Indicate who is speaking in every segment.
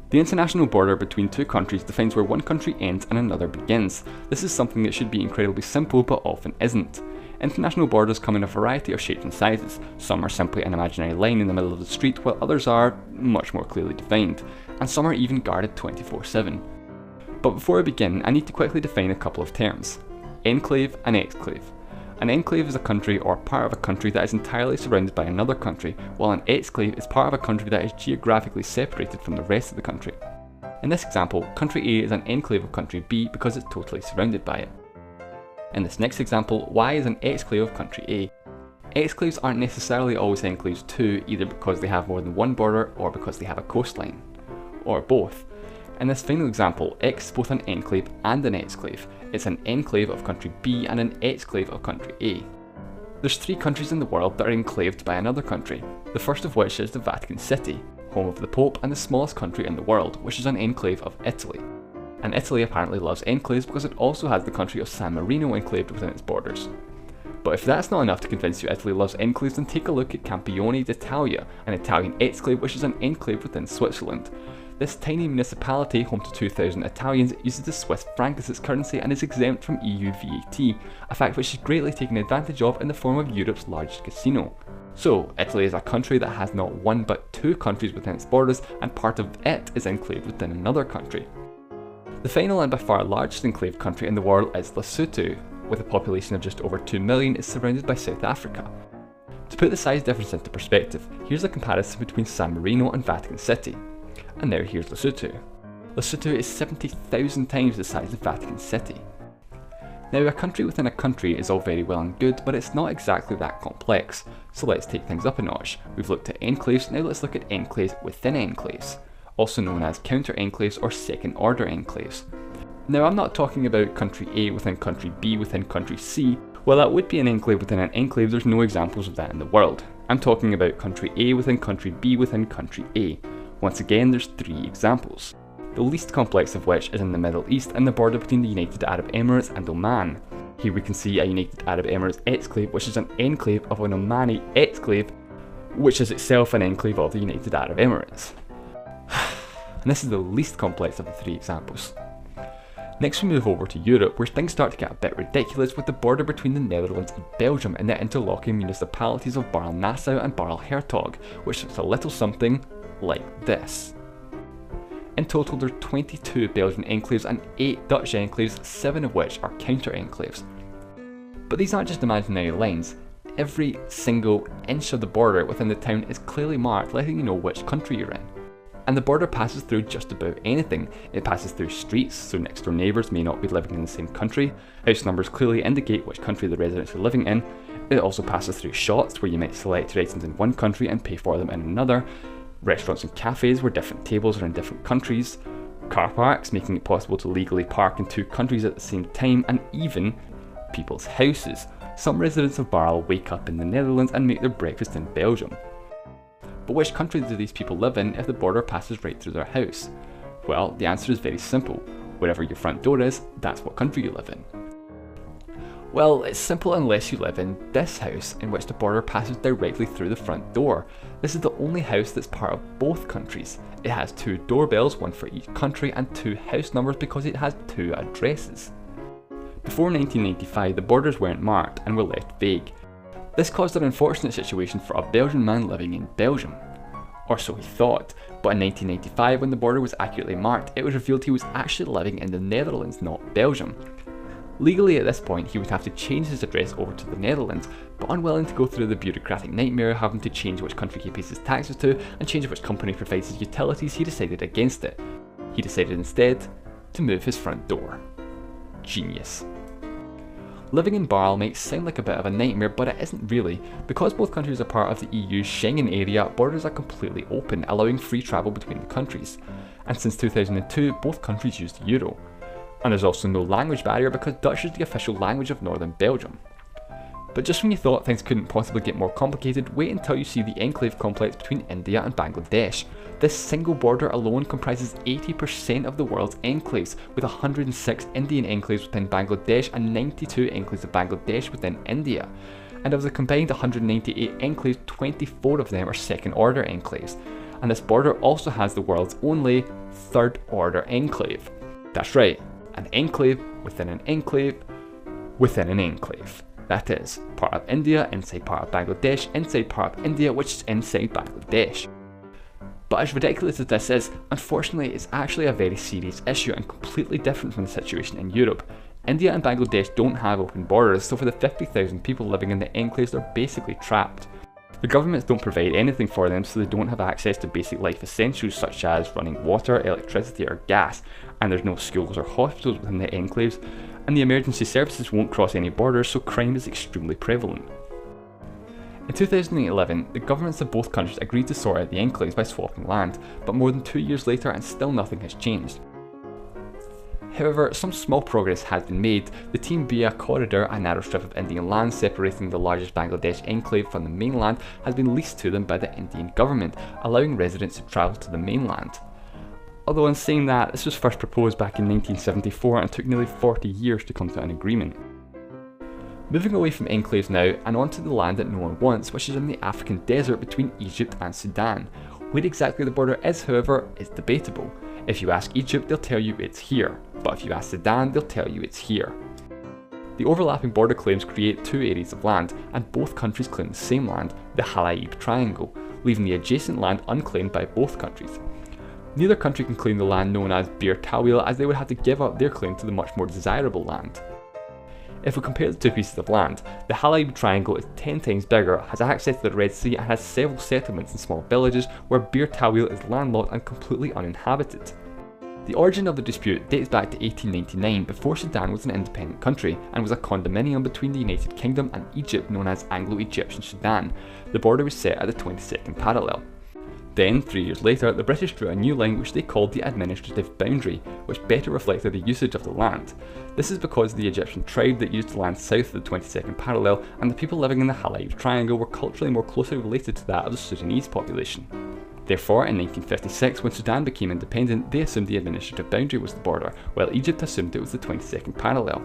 Speaker 1: The international border between two countries defines where one country ends and another begins. This is something that should be incredibly simple but often isn't. International borders come in a variety of shapes and sizes. Some are simply an imaginary line in the middle of the street, while others are much more clearly defined, and some are even guarded 24/7. But before I begin, I need to quickly define a couple of terms: enclave and exclave. An enclave is a country or part of a country that is entirely surrounded by another country, while an exclave is part of a country that is geographically separated from the rest of the country. In this example, country A is an enclave of country B because it's totally surrounded by it. In this next example, Y is an exclave of country A. Exclaves aren't necessarily always enclaves too, either because they have more than one border or because they have a coastline. Or both. In this final example, X is both an enclave and an exclave. It's an enclave of country B and an exclave of country A. There's 3 countries in the world that are enclaved by another country, the first of which is the Vatican City, home of the Pope and the smallest country in the world, which is an enclave of Italy. And Italy apparently loves enclaves because it also has the country of San Marino enclaved within its borders. But if that's not enough to convince you Italy loves enclaves, then take a look at Campione d'Italia, an Italian exclave which is an enclave within Switzerland. This tiny municipality, home to 2,000 Italians, uses the Swiss franc as its currency and is exempt from EU VAT, a fact which is greatly taken advantage of in the form of Europe's largest casino. So, Italy is a country that has not one but 2 countries within its borders, and part of it is enclaved within another country. The final and by far largest enclave country in the world is Lesotho, with a population of just over 2 million, is surrounded by South Africa. To put the size difference into perspective, here's a comparison between San Marino and Vatican City. And now here's Lesotho. Lesotho is 70,000 times the size of Vatican City. Now, a country within a country is all very well and good, but it's not exactly that complex. So let's take things up a notch. We've looked at enclaves, now let's look at enclaves within enclaves, also known as counter-enclaves or second-order enclaves. Now, I'm not talking about country A within country B within country C. While that would be an enclave within an enclave, there's no examples of that in the world. I'm talking about country A within country B within country A. Once again, there's 3 examples, the least complex of which is in the Middle East and the border between the United Arab Emirates and Oman. Here we can see a United Arab Emirates exclave, which is an enclave of an Omani exclave, which is itself an enclave of the United Arab Emirates. And this is the least complex of the 3 examples. Next we move over to Europe, where things start to get a bit ridiculous with the border between the Netherlands and Belgium and the interlocking municipalities of Barl-Nassau and Barl-Hertog, which is a little something like this. In total, there are 22 Belgian enclaves and 8 Dutch enclaves, 7 of which are counter-enclaves. But these aren't just imaginary lines. Every single inch of the border within the town is clearly marked, letting you know which country you're in. And the border passes through just about anything. It passes through streets, so next door neighbours may not be living in the same country. House numbers clearly indicate which country the residents are living in. It also passes through shops, where you might select your items in one country and pay for them in another. Restaurants and cafes, where different tables are in different countries. Car parks, making it possible to legally park in 2 countries at the same time. And even people's houses. Some residents of Barl wake up in the Netherlands and make their breakfast in Belgium. But which country do these people live in if the border passes right through their house? Well, the answer is very simple. Wherever your front door is, that's what country you live in. Well, it's simple unless you live in this house, in which the border passes directly through the front door. This is the only house that's part of both countries. It has 2 doorbells, one for each country, and 2 house numbers because it has 2 addresses. Before 1995, the borders weren't marked and were left vague. This caused an unfortunate situation for a Belgian man living in Belgium. Or so he thought, but in 1995, when the border was accurately marked, it was revealed he was actually living in the Netherlands, not Belgium. Legally at this point, he would have to change his address over to the Netherlands, but unwilling to go through the bureaucratic nightmare of having to change which country he pays his taxes to and change which company provides his utilities, he decided against it. He decided instead to move his front door. Genius. Living in Barl might sound like a bit of a nightmare, but it isn't really. Because both countries are part of the EU's Schengen area, borders are completely open, allowing free travel between the countries. And since 2002, both countries use the euro. And there's also no language barrier because Dutch is the official language of northern Belgium. But just when you thought things couldn't possibly get more complicated, wait until you see the enclave complex between India and Bangladesh. This single border alone comprises 80% of the world's enclaves, with 106 Indian enclaves within Bangladesh and 92 enclaves of Bangladesh within India. And of the combined 198 enclaves, 24 of them are second order enclaves. and this border also has the world's only third order enclave. That's right, an enclave within an enclave within an enclave. That is, part of India inside part of Bangladesh inside part of India, which is inside Bangladesh. But as ridiculous as this is, unfortunately it's actually a very serious issue and completely different from the situation in Europe. India and Bangladesh don't have open borders, so for the 50,000 people living in the enclaves, they're basically trapped. The governments don't provide anything for them, so they don't have access to basic life essentials such as running water, electricity or gas, and there's no schools or hospitals within the enclaves, and the emergency services won't cross any borders, so crime is extremely prevalent. In 2011, the governments of both countries agreed to sort out the enclaves by swapping land, but more than 2 years later and still nothing has changed. However, some small progress has been made. The Team Bia corridor, a narrow strip of Indian land separating the largest Bangladesh enclave from the mainland, has been leased to them by the Indian government, allowing residents to travel to the mainland. Although in saying that, this was first proposed back in 1974 and took nearly 40 years to come to an agreement. Moving away from enclaves now and onto the land that no one wants, which is in the African desert between Egypt and Sudan. Where exactly the border is, however, is debatable. If you ask Egypt, they'll tell you it's here, but if you ask Sudan, they'll tell you it's here. The overlapping border claims create two areas of land, and both countries claim the same land, the Halaib Triangle, leaving the adjacent land unclaimed by both countries. Neither country can claim the land known as Bir Tawil, as they would have to give up their claim to the much more desirable land. If we compare the two pieces of land, the Halaib Triangle is 10 times bigger, has access to the Red Sea and has several settlements and small villages, where Bir Tawil is landlocked and completely uninhabited. The origin of the dispute dates back to 1899, before Sudan was an independent country and was a condominium between the United Kingdom and Egypt known as Anglo-Egyptian Sudan. The border was set at the 22nd parallel. Then, 3 years later, the British drew a new line which they called the administrative boundary, which better reflected the usage of the land. This is because the Egyptian tribe that used the land south of the 22nd parallel and the people living in the Halaib Triangle were culturally more closely related to that of the Sudanese population. Therefore, in 1956, when Sudan became independent, they assumed the administrative boundary was the border, while Egypt assumed it was the 22nd parallel.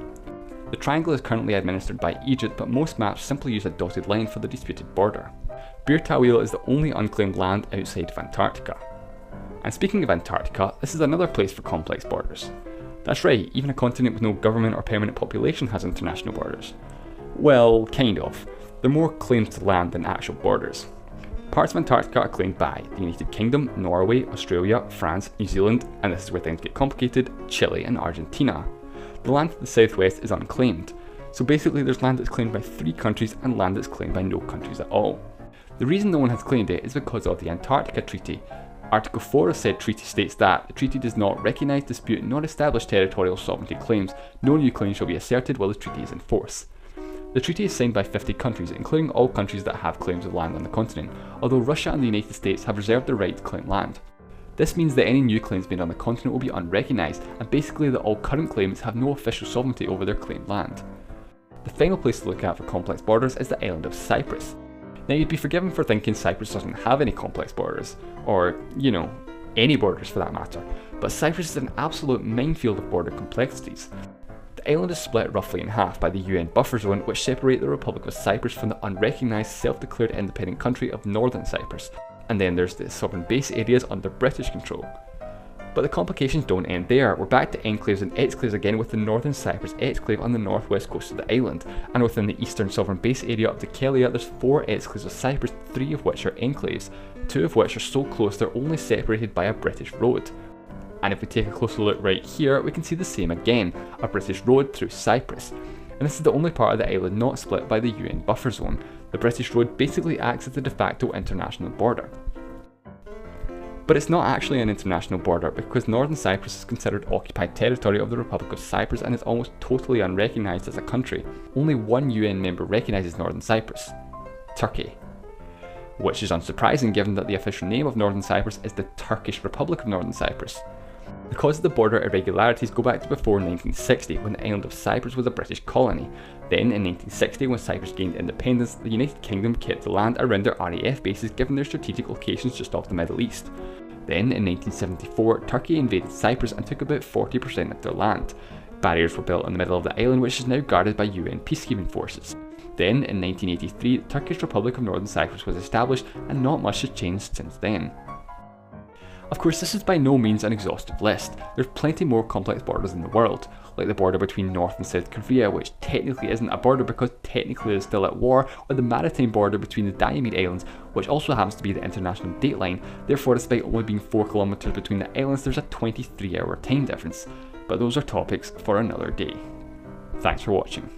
Speaker 1: The triangle is currently administered by Egypt, but most maps simply use a dotted line for the disputed border. Bir Tawil is the only unclaimed land outside of Antarctica. And speaking of Antarctica, this is another place for complex borders. That's right, even a continent with no government or permanent population has international borders. Well, kind of. There are more claims to land than actual borders. Parts of Antarctica are claimed by the United Kingdom, Norway, Australia, France, New Zealand, and this is where things get complicated, Chile and Argentina. The land to the southwest is unclaimed, so basically there's land that's claimed by 3 countries and land that's claimed by no countries at all. The reason no one has claimed it is because of the Antarctica Treaty. Article 4 of said treaty states that the treaty does not recognise, dispute, nor establish territorial sovereignty claims. No new claims shall be asserted while the treaty is in force. The treaty is signed by 50 countries, including all countries that have claims of land on the continent, although Russia and the United States have reserved the right to claim land. This means that any new claims made on the continent will be unrecognised, and basically that all current claimants have no official sovereignty over their claimed land. The final place to look at for complex borders is the island of Cyprus. Now, you'd be forgiven for thinking Cyprus doesn't have any complex borders, or, any borders for that matter, but Cyprus is an absolute minefield of border complexities. The island is split roughly in half by the UN buffer zone, which separate the Republic of Cyprus from the unrecognised self-declared independent country of Northern Cyprus, and then there's the sovereign base areas under British control. But the complications don't end there. We're back to enclaves and exclaves again, with the Northern Cyprus exclave on the northwest coast of the island, and within the eastern sovereign base area of Dhekelia there's 4 exclaves of Cyprus, 3 of which are enclaves, 2 of which are so close they're only separated by a British road. And if we take a closer look right here, we can see the same again, a British road through Cyprus. And this is the only part of the island not split by the UN buffer zone. The British road basically acts as the de facto international border. But it's not actually an international border, because Northern Cyprus is considered occupied territory of the Republic of Cyprus and is almost totally unrecognised as a country. Only one UN member recognises Northern Cyprus: Turkey. Which is unsurprising given that the official name of Northern Cyprus is the Turkish Republic of Northern Cyprus. The cause of the border irregularities go back to before 1960, when the island of Cyprus was a British colony. Then in 1960, when Cyprus gained independence, the United Kingdom kept the land around their RAF bases given their strategic locations just off the Middle East. Then in 1974, Turkey invaded Cyprus and took about 40% of their land. Barriers were built in the middle of the island, which is now guarded by UN peacekeeping forces. Then in 1983, the Turkish Republic of Northern Cyprus was established, and not much has changed since then. Of course, this is by no means an exhaustive list. There's plenty more complex borders in the world, like the border between North and South Korea, which technically isn't a border because technically it's still at war, or the maritime border between the Diomede Islands, which also happens to be the international date line. Therefore, despite only being 4 kilometers between the islands, there's a 23-hour time difference. But those are topics for another day. Thanks for watching.